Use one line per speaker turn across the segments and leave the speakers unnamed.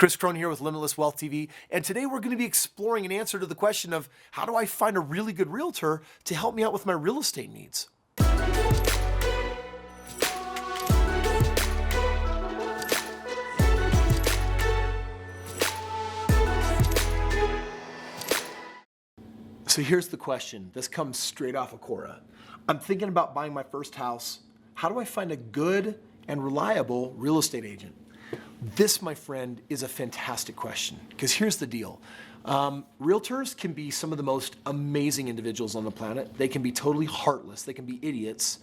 Kris Krohn here with Limitless Wealth TV, and today we're going to be exploring an answer to the question of how do I find a really good realtor to help me out with my real estate needs? So here's the question. This comes straight off of Quora. I'm thinking about buying my first house. How do I find a good and reliable real estate agent? This, my friend, is a fantastic question, because here's the deal. Realtors can be some of the most amazing individuals on the planet. They can be totally heartless. They can be idiots.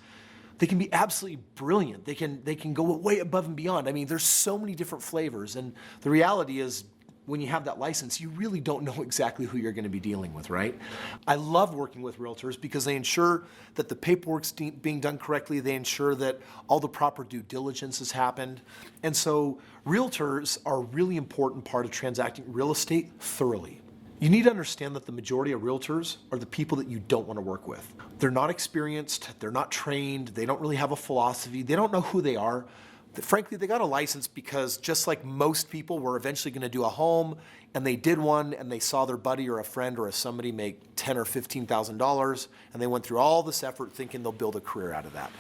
They can be absolutely brilliant. They can go way above and beyond. I mean, there's so many different flavors, and the reality is, when you have that license, you really don't know exactly who you're going to be dealing with, right? I love working with realtors because they ensure that the paperwork's being done correctly. They ensure that all the proper due diligence has happened. And so realtors are a really important part of transacting real estate thoroughly. You need to understand that the majority of realtors are the people that you don't want to work with. They're not experienced, they're not trained, they don't really have a philosophy, they don't know who they are. Frankly, they got a license because just like most people were eventually going to do a home, and they did one, and they saw their buddy or a friend or somebody make $10,000 or $15,000, and they went through all this effort thinking they'll build a career out of that.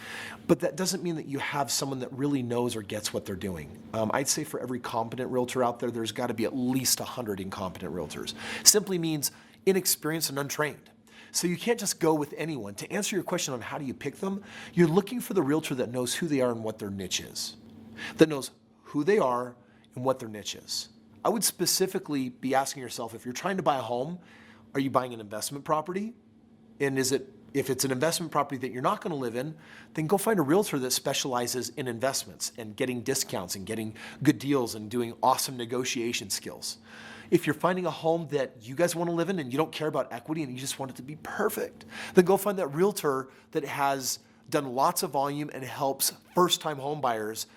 But that doesn't mean that you have someone that really knows or gets what they're doing. I'd say for every competent realtor out there, there's got to be at least 100 incompetent realtors. Simply means inexperienced and untrained. So you can't just go with anyone. To answer your question on how do you pick them, you're looking for the realtor that knows who they are and what their niche is. That knows who they are and what their niche is. I would specifically be asking yourself, if you're trying to buy a home, are you buying an investment property? And if it's an investment property that you're not going to live in, then go find a realtor that specializes in investments and getting discounts and getting good deals and doing awesome negotiation skills. If you're finding a home that you guys want to live in and you don't care about equity and you just want it to be perfect, then go find that realtor that has done lots of volume and helps first-time home buyers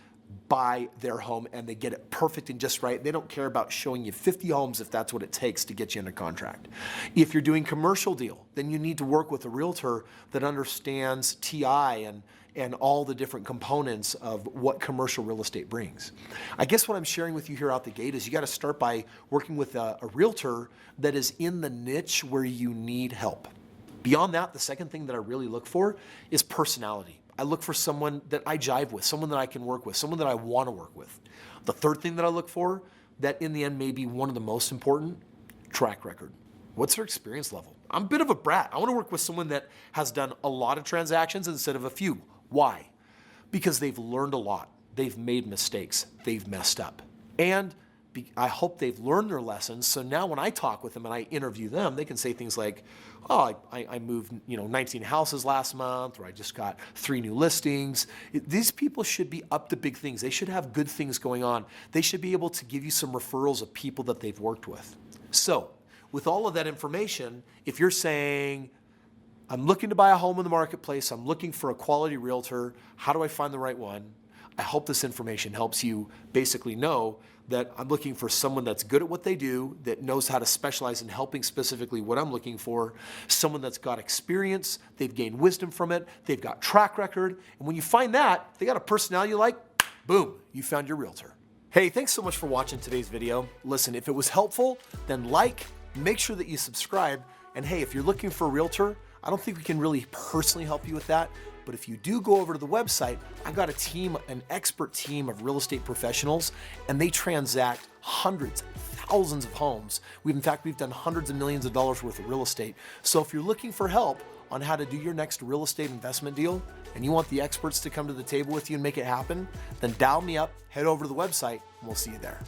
buy their home, and they get it perfect and just right. They don't care about showing you 50 homes if that's what it takes to get you under contract. If you're doing commercial deal, then you need to work with a realtor that understands TI and all the different components of what commercial real estate brings. I guess what I'm sharing with you here out the gate is you got to start by working with a realtor that is in the niche where you need help. Beyond that, the second thing that I really look for is personality. I look for someone that I jive with, someone that I can work with, someone that I want to work with. The third thing that I look for, that in the end may be one of the most important, track record. What's their experience level? I'm a bit of a brat. I want to work with someone that has done a lot of transactions instead of a few. Why? Because they've learned a lot. They've made mistakes. They've messed up. And I hope they've learned their lessons, so now when I talk with them and I interview them, they can say things like, oh, I moved 19 houses last month, or I just got 3 new listings. These people should be up to big things. They should have good things going on. They should be able to give you some referrals of people that they've worked with. So with all of that information, if you're saying, I'm looking to buy a home in the marketplace, I'm looking for a quality realtor, how do I find the right one? I hope this information helps you basically know that I'm looking for someone that's good at what they do, that knows how to specialize in helping specifically what I'm looking for, someone that's got experience, they've gained wisdom from it, they've got track record, and when you find that, they got a personality you like, boom, you found your realtor. Hey, thanks so much for watching today's video. Listen, if it was helpful, then make sure that you subscribe, and hey, if you're looking for a realtor, I don't think we can really personally help you with that, but if you do go over to the website, I've got a team, an expert team of real estate professionals, and they transact hundreds, thousands of homes. In fact, we've done hundreds of millions of dollars worth of real estate. So if you're looking for help on how to do your next real estate investment deal, and you want the experts to come to the table with you and make it happen, then dial me up, head over to the website, and we'll see you there.